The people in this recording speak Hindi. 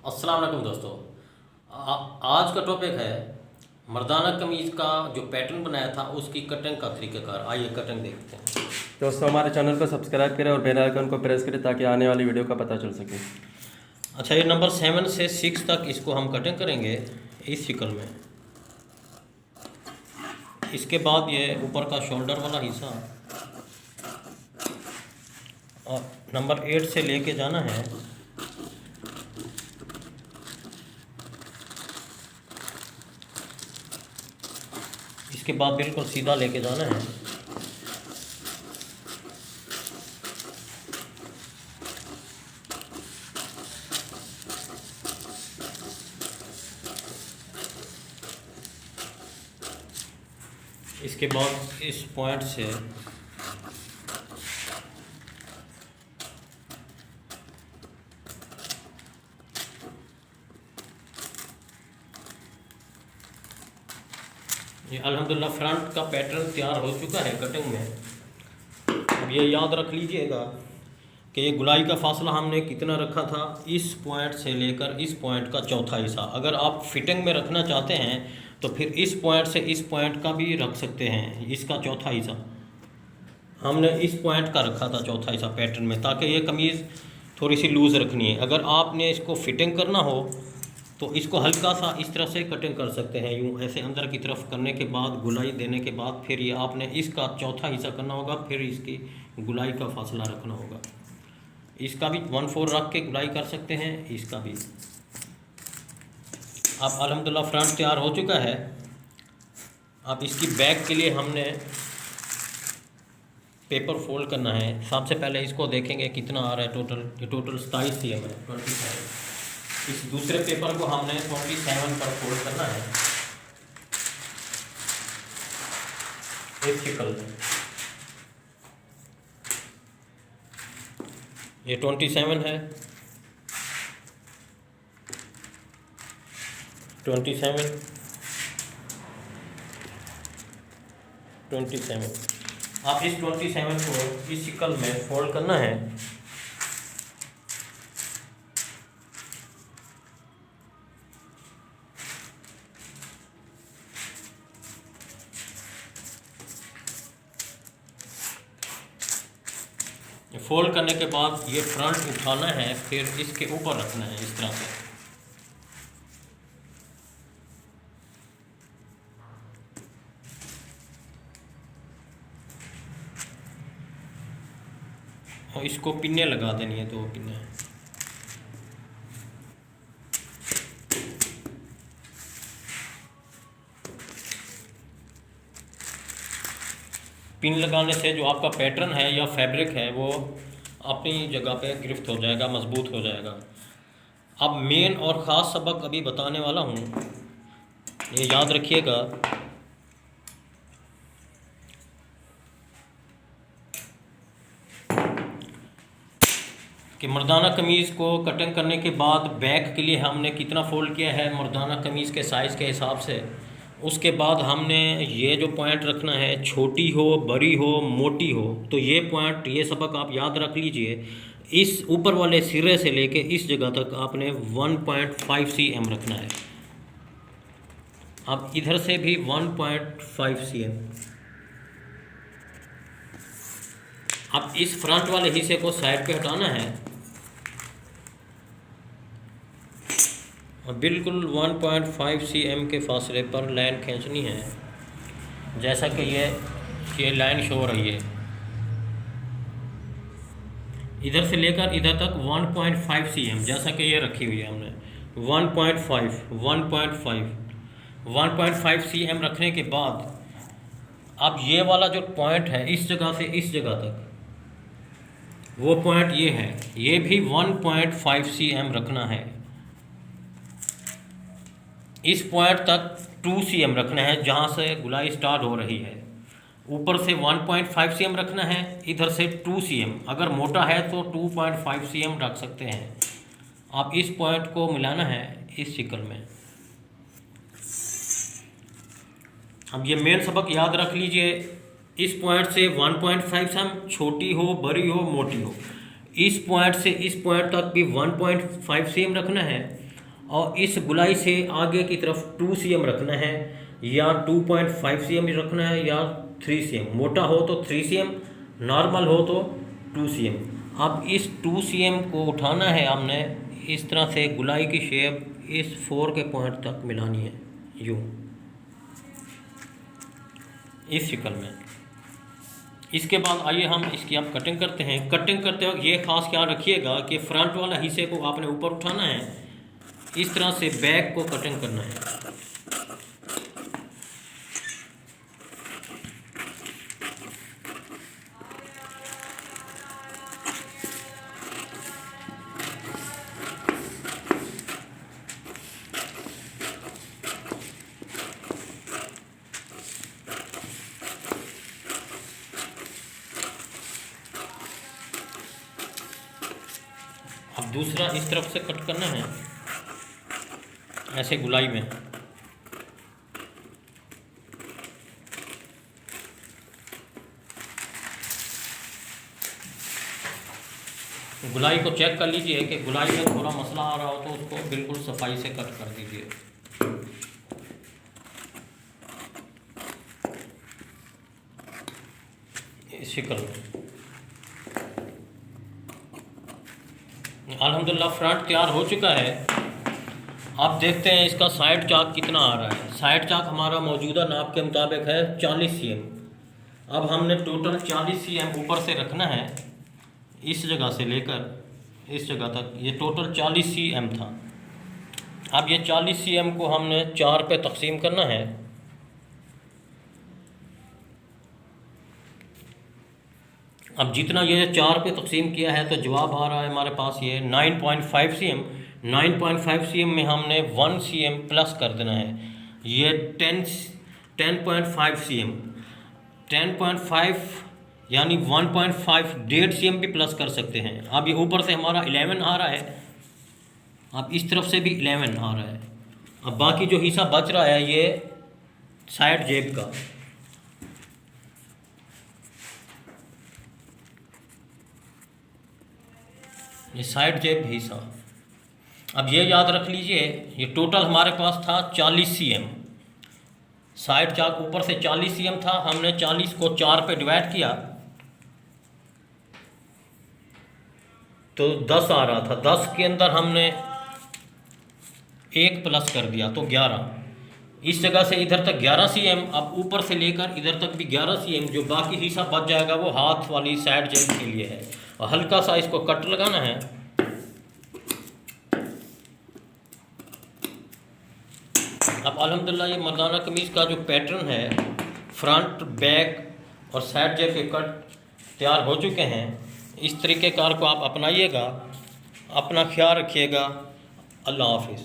अस्सलाम वालेकुम दोस्तों। आज का टॉपिक है मर्दाना कमीज़ का जो पैटर्न बनाया था उसकी कटिंग का तरीक़ाकार। आइए कटिंग देखते हैं। दोस्तों हमारे चैनल को सब्सक्राइब करें और बेल आइकन को प्रेस करें ताकि आने वाली वीडियो का पता चल सके। अच्छा, ये नंबर 7 से 6 तक इसको हम कटिंग करेंगे इस शिकल में। इसके बाद ये ऊपर का शोल्डर वाला हिस्सा और नंबर 8 से लेके जाना है इसके बाद बिल्कुल सीधा लेके जाना है। इसके बाद इस पॉइंट से ये अल्हम्दुलिल्लाह फ्रंट का पैटर्न तैयार हो चुका है कटिंग में। अब ये याद रख लीजिएगा कि ये गुलाई का फासला हमने कितना रखा था, इस पॉइंट से लेकर इस पॉइंट का चौथा हिस्सा। अगर आप फिटिंग में रखना चाहते हैं तो फिर इस पॉइंट से इस पॉइंट का भी रख सकते हैं। इसका चौथा हिस्सा हमने इस पॉइंट का रखा था, चौथा हिस्सा पैटर्न में, ताकि ये कमीज़ थोड़ी सी लूज़ रखनी है। अगर आपने इसको फिटिंग करना हो तो इसको हल्का सा इस तरह से कटिंग कर सकते हैं, यूँ ऐसे अंदर की तरफ करने के बाद गुलाई देने के बाद फिर ये आपने इसका चौथा हिस्सा करना होगा, फिर इसकी गुलाई का फासला रखना होगा। इसका भी 1/4 रख के गुलाई कर सकते हैं, इसका भी। अब अल्हम्दुलिल्लाह फ्रंट तैयार हो चुका है। अब इसकी बैक के लिए हमने पेपर फोल्ड करना है। सबसे पहले इसको देखेंगे कितना आ रहा है टोटल। ये टोटल 27 cm है, 27। इस दूसरे पेपर को हमने 27 पर फोल्ड करना है एक शिकल में। ये 27 है, 27, 27। आप इस 27 को इस शिकल में फोल्ड करना है। फोल्ड करने के बाद ये फ्रंट उठाना है, फिर इसके ऊपर रखना है इस तरह से। और इसको पिन्ने लगा देनी है, 2 पिन्ने। पिन लगाने से जो आपका पैटर्न है या फैब्रिक है वो अपनी जगह पे गिरफ्त हो जाएगा, मजबूत हो जाएगा। अब मेन और ख़ास सबक अभी बताने वाला हूँ, ये याद रखिएगा। कि मर्दाना कमीज़ को कटिंग करने के बाद बैक के लिए हमने कितना फ़ोल्ड किया है मर्दाना कमीज़ के साइज़ के हिसाब से। उसके बाद हमने ये जो पॉइंट रखना है, छोटी हो, बड़ी हो, मोटी हो, तो ये पॉइंट, ये सबक आप याद रख लीजिए। इस ऊपर वाले सिरे से लेके इस जगह तक आपने 1.5 cm रखना है। अब इधर से भी 1.5 cm। अब इस फ्रंट वाले हिस्से को साइड पे हटाना है और बिल्कुल 1.5 cm के फासले पर लाइन खींचनी है, जैसा कि ये लाइन शो हो रही है। इधर से लेकर इधर तक 1.5 cm, जैसा कि ये रखी हुई है हमने 1.5 cm रखने के बाद अब ये वाला जो पॉइंट है इस जगह से इस जगह तक, वो पॉइंट ये है, ये भी 1.5 cm रखना है। इस पॉइंट तक 2 cm रखना है, जहाँ से गुलाई स्टार्ट हो रही है। ऊपर से 1.5 cm रखना है, इधर से 2 cm। अगर मोटा है तो 2.5 cm रख सकते हैं। आप इस पॉइंट को मिलाना है इस शिकल में। अब ये मेन सबक याद रख लीजिए। इस पॉइंट से 1.5 cm, छोटी हो, बड़ी हो, मोटी हो, इस पॉइंट से इस पॉइंट तक भी 1.5 cm रखना है और इस गुलाई से आगे की तरफ 2 cm रखना है या 2.5 cm रखना है या 3 cm। मोटा हो तो 3 cm, नॉर्मल हो तो 2 cm। अब इस 2 cm को उठाना है हमने, इस तरह से गुलाई की शेप इस 4 के पॉइंट तक मिलानी है, यूँ इस शक्ल में। इसके बाद आइए हम इसकी अब कटिंग करते हैं। कटिंग करते वक्त ये खास ख्याल रखिएगा कि फ्रंट वाला हिस्से को आपने ऊपर उठाना है, इस तरह से बैक को कटिंग करना है। अब दूसरा इस तरफ से कट करना है, ऐसे गुलाई में। गुलाई को चेक कर लीजिए कि गुलाई में थोड़ा मसला आ रहा हो तो उसको बिल्कुल सफाई से कट कर दीजिए। इस शक्ल में अल्हम्दुलिल्लाह फ्रंट तैयार हो चुका है। अब देखते हैं इसका साइड चाक कितना आ रहा है। साइड चाक हमारा मौजूदा नाप के मुताबिक है 40 cm। अब हमने टोटल 40 cm ऊपर से रखना है, इस जगह से लेकर इस जगह तक ये टोटल 40 cm था। अब ये 40 cm को हमने 4 पे तकसीम करना है। अब जितना ये 4 पे तकसीम किया है तो जवाब आ रहा है हमारे पास ये 9.5 cm। 9.5 cm में हमने 1 cm प्लस कर देना है, ये 10.5 cm। 10.5 यानी 1.5 1.5 cm भी प्लस कर सकते हैं। अब ये ऊपर से हमारा 11 आ रहा है, अब इस तरफ से भी 11 आ रहा है। अब बाकी जो हिस्सा बच रहा है ये साइड जेब का, ये साइड जेब हिस्सा। अब ये याद रख लीजिए ये टोटल हमारे पास था 40 cm। साइड चाक ऊपर से 40 cm था, हमने 40 को 4 पे डिवाइड किया तो 10 आ रहा था। 10 के अंदर हमने 1 प्लस कर दिया तो 11। इस जगह से इधर तक 11 cm। अब ऊपर से लेकर इधर तक भी 11 cm। जो बाकी हिस्सा बच जाएगा वो हाथ वाली साइड जेब के लिए है और हल्का सा इसको कट लगाना है। अब अल्हम्दुलिल्लाह ये मर्दाना कमीज़ का जो पैटर्न है, फ्रंट बैक और साइड जेब के कट तैयार हो चुके हैं। इस तरीक़ेकार को आप अपनाइएगा। अपना ख्याल रखिएगा। अल्लाह हाफिज़।